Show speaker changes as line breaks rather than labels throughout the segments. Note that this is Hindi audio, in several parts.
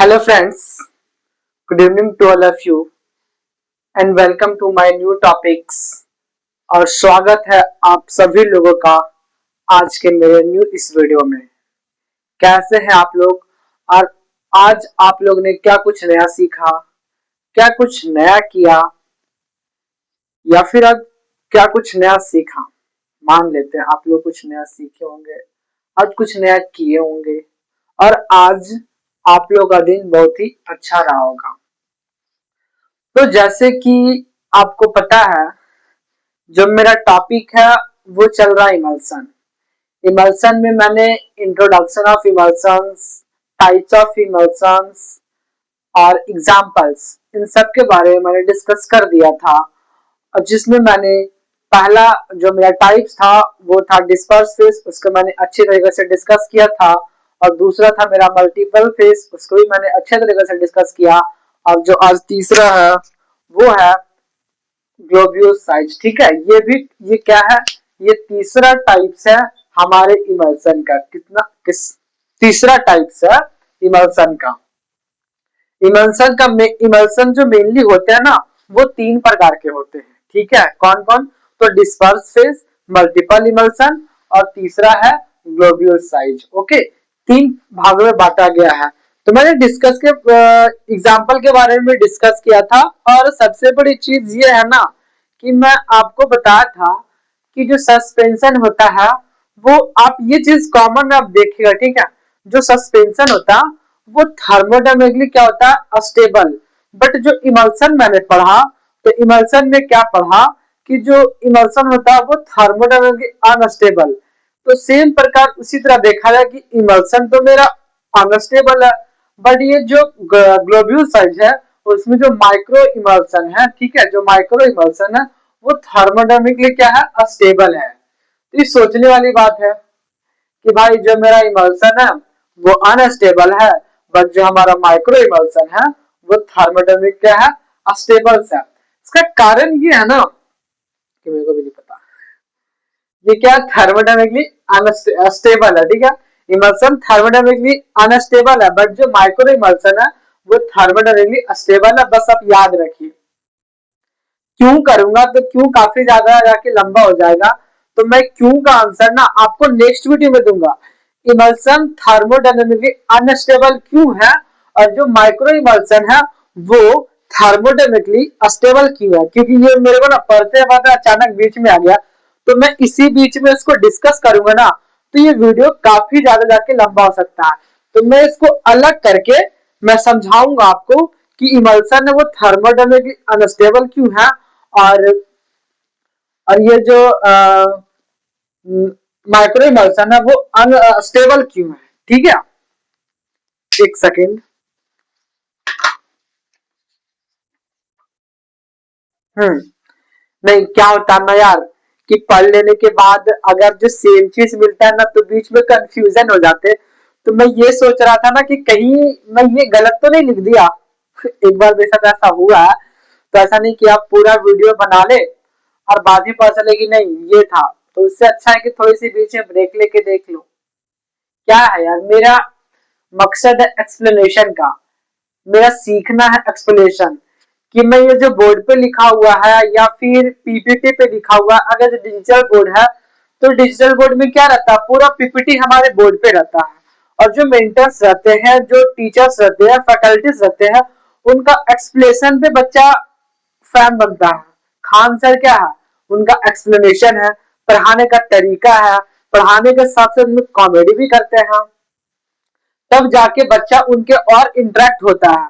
Hello friends, good evening to all of you and welcome to my new topics और स्वागत है आप सभी लोगों का आज के मेरे न्यू इस वीडियो में। कैसे हैं आप लोग और आज आप लोग ने क्या कुछ नया सीखा, क्या कुछ नया किया या फिर अब क्या कुछ नया सीखा। मान लेते हैं आप लोग कुछ नया सीखे होंगे, आज कुछ नया किए होंगे और आज आप लोग का दिन बहुत ही अच्छा रहा होगा। तो जैसे कि आपको पता है जो मेरा टॉपिक है वो चल रहा है इमल्सन। इमल्सन में मैंने इंट्रोडक्शन ऑफ इमल्सन्स, टाइप्स ऑफ इमल्सन्स और एग्जांपल्स इन सब के बारे में मैंने डिस्कस कर दिया था। और जिसमें मैंने पहला जो मेरा टाइप्स था वो था डिस्पर्स फेस, उसको मैंने अच्छी तरीके से डिस्कस किया था। और दूसरा था मेरा मल्टीपल फेस, उसको भी मैंने अच्छे तरीके से डिस्कस किया। और जो आज तीसरा है वो है ग्लोब्यूल साइज। ठीक है, ये क्या है, ये तीसरा टाइप्स है हमारे इमल्सन का। किस तीसरा टाइप्स है इमल्सन का। इमल्सन जो मेनली होते हैं ना वो तीन प्रकार के होते हैं। ठीक है, कौन कौन? तो डिस्पर्स फेज, मल्टीपल इमल्सन और तीसरा है ग्लोब्यूल साइज। ओके, तीन भागों में बांटा गया है। तो मैंने डिस्कस के एग्जांपल के बारे में डिस्कस किया था। और सबसे बड़ी चीज ये है ना कि मैं आपको बताया था कि जो सस्पेंशन होता है वो आप ये चीज कॉमन में आप देखिएगा। ठीक है, जो सस्पेंशन होता है वो थर्मोडायनेमिकली क्या होता है, अस्टेबल। बट जो इमल्सन मैंने पढ़ा, तो इमल्सन में क्या पढ़ा कि जो इमल्सन होता है वो थर्मोडायनेमिकली अनस्टेबल। तो सेम प्रकार उसी तरह देखा जाए कि इमल्सन तो मेरा अनस्टेबल है, बट ये जो ग्लोब्यूल साइज है उसमें जो माइक्रो इमल्सन है, ठीक है, जो माइक्रो इमल्सन है वो थर्मोडायनेमिकली क्या है, अस्टेबल है। तो ये सोचने वाली बात है कि भाई जो मेरा इमल्सन है वो अनस्टेबल है, बट जो हमारा माइक्रो इमल्सन है वो थर्मोडायनेमिक क्या है, अस्टेबल है। इसका कारण ये है ना कि मेरे को भी नहीं पता ये क्या थर्मोडायनेमिकली अनस्टेबल है। ठीक है, इमल्सन थर्मोडायनेमिकली अनस्टेबल है, बट जो माइक्रो इमल्सन है वो थर्मोडायनेमिकली अस्टेबल है। बस आप याद रखिए। क्यों करूंगा तो क्यों काफी ज्यादा जाके लंबा हो जाएगा, तो मैं क्यों का आंसर ना आपको नेक्स्ट वीडियो में दूंगा। इमल्सन थर्मोडायनेमिकली अनस्टेबल क्यों है और जो माइक्रो इमल्सन है वो थर्मोडायनेमिकली अस्टेबल क्यों है, क्योंकि ये मेरे को ना पढ़ते पढ़ते अचानक बीच में आ गया। तो मैं इसी बीच में इसको डिस्कस करूंगा ना, तो ये वीडियो काफी ज्यादा जाके लंबा हो सकता है। तो मैं इसको अलग करके मैं समझाऊंगा आपको कि इमल्सन है वो थर्मोडायनेमिकली अनस्टेबल क्यों है और ये जो माइक्रो इमल्सन है वो अनस्टेबल क्यों है। ठीक है, एक सेकेंड। नहीं, क्या होता है ना यार कि पढ़ लेने के बाद अगर जो सेम चीज मिलता है ना तो बीच में कंफ्यूजन हो जाते। तो मैं ये सोच रहा था ना कि कहीं मैं ये गलत तो नहीं लिख दिया। एक बार मेरे साथ ऐसा हुआ, तो ऐसा नहीं कि आप पूरा वीडियो बना ले और बाद ही पता चले कि नहीं ये था। तो उससे अच्छा है कि थोड़ी सी बीच में ब्रेक लेके देख लो। क्या है यार, मेरा मकसद है एक्सप्लेनेशन का, मेरा सीखना है एक्सप्लेनेशन। कि मैं ये जो बोर्ड पे लिखा हुआ है या फिर पीपीटी पे लिखा हुआ है, अगर डिजिटल बोर्ड है तो डिजिटल बोर्ड में क्या रहता है, पूरा पीपीटी हमारे बोर्ड पे रहता है। और जो मेंटर्स रहते हैं, जो टीचर्स रहते हैं, फैकल्टीज रहते हैं, उनका एक्सप्लेनेशन पे बच्चा फैन बनता है। खान सर क्या है, उनका एक्सप्लेनेशन है, पढ़ाने का तरीका है, पढ़ाने के साथ साथ उनमें कॉमेडी भी करते हैं, तब जाके बच्चा उनके और इंटरेक्ट होता है।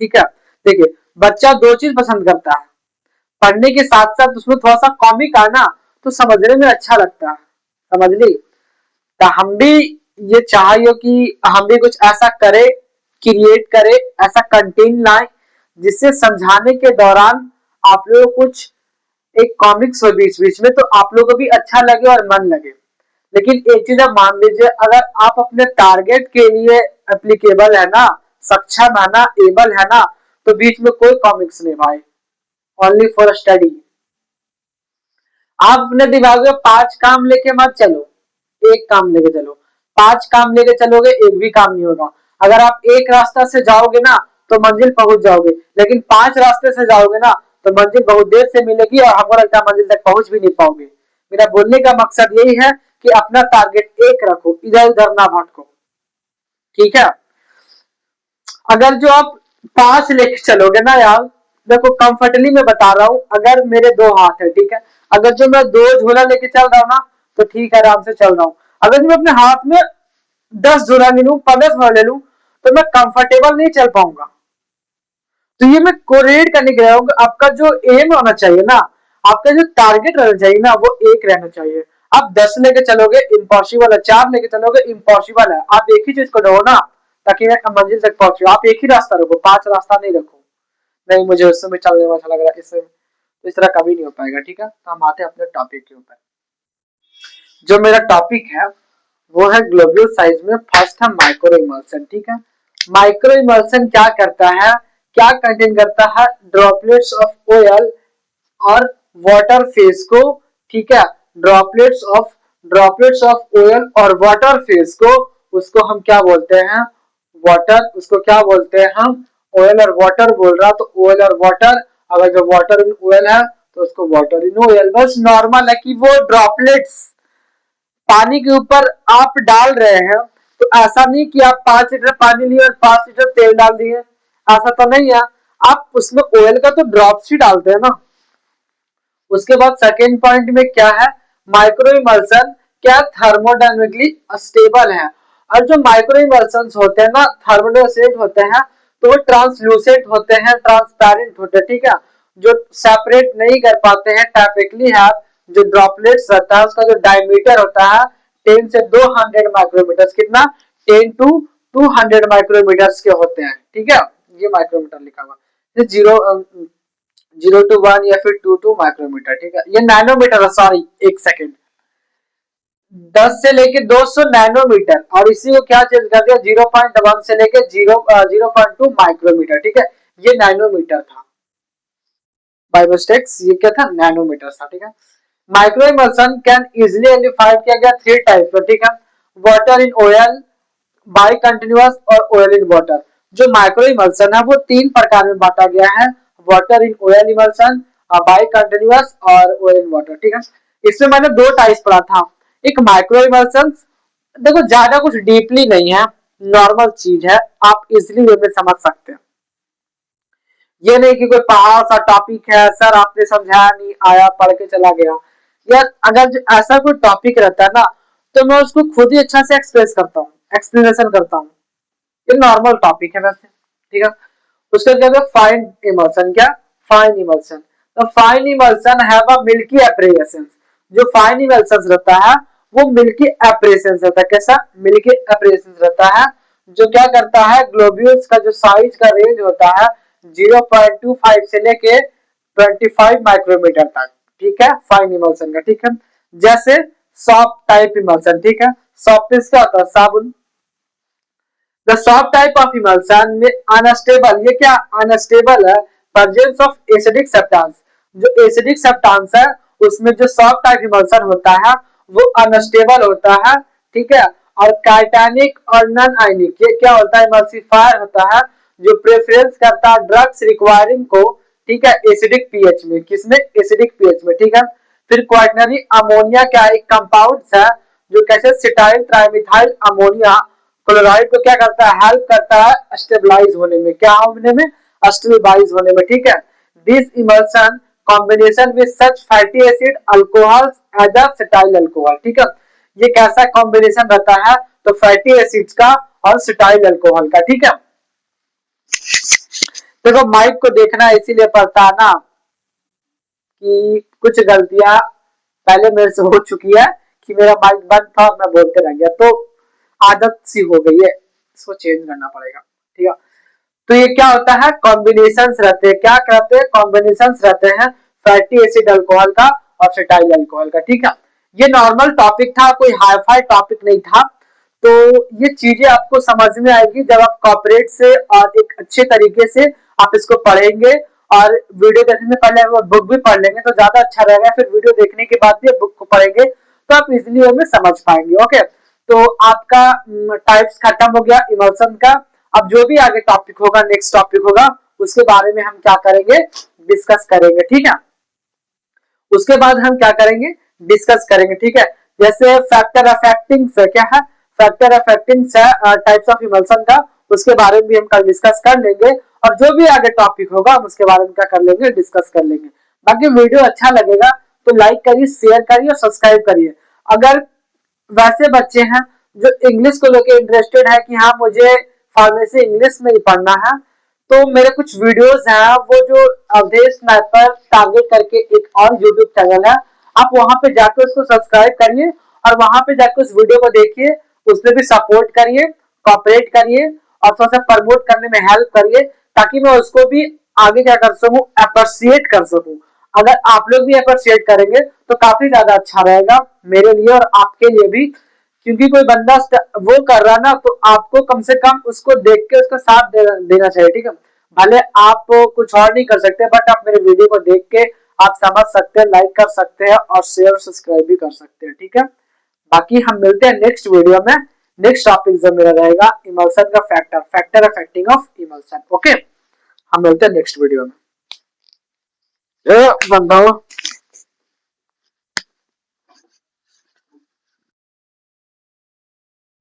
ठीक है, देखिए बच्चा दो चीज पसंद करता है, पढ़ने के साथ साथ उसमें थोड़ा सा कॉमिक आना तो समझने में अच्छा लगता है। समझ ली? तो हम भी ये चाहिए कि हम भी कुछ ऐसा करें, क्रिएट करें, ऐसा कंटेंट लाए जिससे समझाने के दौरान आप लोग कुछ एक कॉमिक्स हो बीच बीच में, तो आप लोगों को भी अच्छा लगे और मन लगे। लेकिन एक चीज आप मान लीजिए, अगर आप अपने टारगेट के लिए एप्लीकेबल है ना, सक्षम है ना, एबल है ना, तो बीच में कोई कॉमिक्स नहीं भाई, ओनली फॉर स्टडी। आप अपने दिमाग में 5 काम लेके मत चलो, एक काम लेके चलो। 5 काम लेके चलोगे एक भी काम नहीं होगा। अगर आप एक रास्ता से जाओगे ना तो मंजिल पहुंच जाओगे, लेकिन 5 रास्ते से जाओगे ना तो मंजिल बहुत देर से मिलेगी और हमको लगता है मंजिल तक पहुंच भी नहीं पाओगे। मेरा बोलने का मकसद यही है कि अपना टारगेट एक रखो, इधर उधर ना भटको, ठीक है। अगर जो आप 5 लेके चलोगे ना यार, देखो कंफर्टली मैं बता रहा हूँ, अगर मेरे 2 हाथ है, ठीक है, अगर जो मैं 2 झोला लेके चल रहा हूँ ना तो ठीक है, आराम से चल रहा हूँ। अगर मैं अपने हाथ में 10 झोला ले लूं, 15 झोला ले लूं, तो मैं कंफर्टेबल नहीं चल पाऊंगा। तो ये मैं कोरिलेट करने गया हूँ, आपका जो एम होना चाहिए ना, आपका जो टारगेट रहना चाहिए ना, वो एक रहना चाहिए। आप 10 लेके चलोगे इम्पॉसिबल है, 4 लेके चलोगे इम्पॉसिबल है। आप एक ही चीज को रहो ना, ताकि मैं मंजिल तक पहुंचू। आप एक ही रास्ता रखो, 5 रास्ता नहीं रखो। नहीं मुझे उस समय चलने में अच्छा लग रहा है, इससे तो इस तरह कभी नहीं हो पाएगा, ठीक है। तो हम आते हैं अपने टॉपिक के ऊपर। जो मेरा टॉपिक है वो है ग्लोब्यूल साइज में फर्स्ट है माइक्रो इमल्सन, ठीक है। माइक्रो इमल्सन क्या करता है, क्या कंटेन करता है, ड्रॉपलेट्स ऑफ ऑयल और वाटर फेज को, ठीक है, ड्रॉपलेट्स ऑफ ऑयल और वाटर फेज को, उसको हम क्या बोलते हैं, वाटर, उसको क्या बोलते हैं हम, ऑयल और वाटर बोल रहा, तो ऑयल और वाटर, अगर जो वाटर इन ऑयल है तो उसको वाटर इन ऑयल। बस नॉर्मल है कि वो ड्रॉपलेट्स पानी के ऊपर आप डाल रहे हैं, तो ऐसा नहीं कि आप 5 लीटर पानी लिए और 5 लीटर तेल डाल दिए, ऐसा तो नहीं है। आप उसमें ऑयल का तो ड्रॉप्स ही डालते हैं ना। उसके बाद सेकेंड पॉइंट में क्या है, माइक्रो इमल्सन क्या थर्मोडायनेमिकली स्टेबल है। और जो माइक्रो इमल्सन होते हैं ना, थर्मोडायनेमिक होते हैं, तो वो ट्रांसलूसेंट होते हैं, ट्रांसपेरेंट होते हैं, ठीक है, जो सेपरेट नहीं कर पाते हैं टाइपिकली है। जो ड्रॉपलेट्स रहता है उसका जो डायमीटर होता है 10 से 200 माइक्रोमीटर, कितना, 10 to 200 माइक्रोमीटर के होते हैं, ठीक है। ये माइक्रोमीटर लिखा हुआ, जीरो 0 to 1 या फिर 2 माइक्रोमीटर, ठीक है। ये नैनोमीटर है, सॉरी एक सेकेंड, 10 से लेके 200 नैनोमीटर, और इसी को क्या चेंज कर दिया, 0.1 से लेके 0.2 माइक्रोमीटर, ठीक है। ये नैनोमीटर था, बाय मिस्टेक्स ये क्या था, नैनोमीटर था, ठीक है। Micro emulsion can easily identify किया गया 3 टाइप का, ठीक है, water in oil, by continuous और ऑयल इन वाटर। जो माइक्रो इमल्सन है वो 3 प्रकार में बांटा गया है, water in oil emulsion, by continuous और ऑयल इन वाटर, ठीक है। इसमें मैंने 2 टाइप्स पढ़ा था, एक माइक्रो इमल्सन, देखो ज्यादा कुछ डीपली नहीं है, नॉर्मल चीज है, आप इजिली वे में समझ सकते हैं। ये नहीं कि कोई पहाड़ सा टॉपिक है, सर आपने समझाया नहीं, आया पढ़ के चला गया। यार अगर ऐसा कोई टॉपिक रहता है ना, तो मैं उसको खुद ही अच्छा से एक्सप्रेस करता हूँ, एक्सप्लेनेशन करता हूँ। ये नॉर्मल टॉपिक है वैसे, ठीक है। उसका क्या है, फाइन इमल्सन, क्या, फाइन इमल्सन। तो fine emulsion have a milky appearance. जो फाइन इमल्सन रहता है वो मिल्की एप्रेसेंस रहता है, कैसा, मिल्की एप्रेसेंस रहता है, जो क्या करता है, ग्लोब्यूल्स का जो साइज का रेंज होता है 0.25 से लेके 25 माइक्रोमीटर तक, ठीक है, फाइन इमल्सन का, ठीक है। जैसे सॉफ्ट टाइप इमल्सन, ठीक है, सॉफ्टनेस क्या होता है, साबुन। The soft type of emulsion में अनस्टेबल, ये क्या अनस्टेबल है, प्रेजेंस ऑफ एसिडिक सब्सटेंस। जो एसिडिक सब्सटेंस है उसमें जो सॉफ्ट टाइप इमल्सन होता है वो अनस्टेबल होता है, ठीक है। और काइटेनिक और नॉन आयनिक, ये क्या होता है, इमल्सिफायर होता है, जो प्रेफरेंस करता है ड्रग्स रिक्वायरिंग को, ठीक है, एसिडिक पीएच में, किसमें, एसिडिक पीएच में, ठीक है। फिर क्वाटनरी अमोनिया क्या एक कंपाउंड है, जो कैसे सिटाइल ट्राइमिथाइल अमोनिया क्लोराइड को क्या करता है, हेल्प करता है स्टेबलाइज होने में, क्या होने में, स्टेबलाइज होने में, ठीक है। This emulsion combination with such fatty acid alcohols as a cetyl alcohol, ठीक है। ये कैसा कॉम्बिनेशन रहता है, तो फैटी एसिड्स का और सिटाइल अल्कोहल का, ठीक है। देखो माइक को देखना इसीलिए पड़ता है ना कि कुछ गलतियां पहले मेरे से हो चुकी है, कि मेरा माइक बंद था और मैं बोलते रह गया, तो आदत सी हो गई है, इसको चेंज करना पड़ेगा, ठीक है। तो ये क्या होता है, कॉम्बिनेशंस रहते हैं, क्या कहते हैं, कॉम्बिनेशंस रहते हैं फैटी एसिड अल्कोहल का और सिटाइल अल्कोहल का, ठीक है। ये नॉर्मल टॉपिक था, कोई हाईफाई टॉपिक नहीं था। तो ये चीजें आपको समझ में आएगी जब आप कॉपरेट से और एक अच्छे तरीके से आप इसको पढ़ेंगे, और वीडियो देखने से पहले आप बुक भी पढ़ लेंगे तो ज्यादा अच्छा रहेगा। फिर वीडियो देखने के बाद भी बुक को पढ़ेंगे तो आप इजिली हमें समझ पाएंगे, ओके। तो आपका टाइप्स खत्म हो गया इमल्सन का। अब जो भी आगे टॉपिक होगा, नेक्स्ट टॉपिक होगा, उसके बारे में हम क्या करेंगे, डिस्कस करेंगे, ठीक है। उसके बाद हम क्या करेंगे, डिस्कस करेंगे, ठीक है। जैसे फैक्टर अफेक्टिंग क्या है, factor affecting types of emulsion का, उसके बारे में भी हम कल डिस्कस कर लेंगे। और जो भी आगे टॉपिक होगा हम उसके बारे में क्या कर लेंगे, डिस्कस कर लेंगे। बाकी वीडियो अच्छा लगेगा तो लाइक करिए, शेयर करिए और सब्सक्राइब करिए। अगर वैसे बच्चे हैं जो इंग्लिश को लेके इंटरेस्टेड है कि हाँ मुझे फार्मेसी इंग्लिश में ही पढ़ना है, तो मेरे कुछ वीडियोस हैं, वो जो अवधेश स्नाइपर टारगेट करके एक और यूट्यूब चैनल है, आप वहां पे जाकर उसको सब्सक्राइब करिए और वहां पे जाकर उस वीडियो को देखिए, उसमें भी सपोर्ट करिए, कॉपरेट करिए और थोड़ा सा प्रमोट करने में हेल्प करिए, ताकि मैं उसको भी आगे क्या कर सकूं, अप्रिशिएट कर सकूं। अगर आप लोग भी अप्रिशिएट करेंगे तो काफी ज्यादा अच्छा रहेगा मेरे लिए और आपके लिए भी, क्योंकि कोई बंदा वो कर रहा ना, तो आपको कम से कम उसको देख के उसका साथ देना चाहिए, ठीक है। भले आप कुछ और नहीं कर सकते, बट आप मेरे वीडियो को देख के आप समझ सकते हैं, लाइक कर सकते हैं और शेयर सब्सक्राइब भी कर सकते हैं, ठीक है। बाकी हम मिलते हैं नेक्स्ट वीडियो में। नेक्स्ट टॉपिक जो मेरा रहेगा इमल्सन का factor, factor affecting of emulsion, okay. हम मिलते हैं नेक्स्ट वीडियो में। बंदा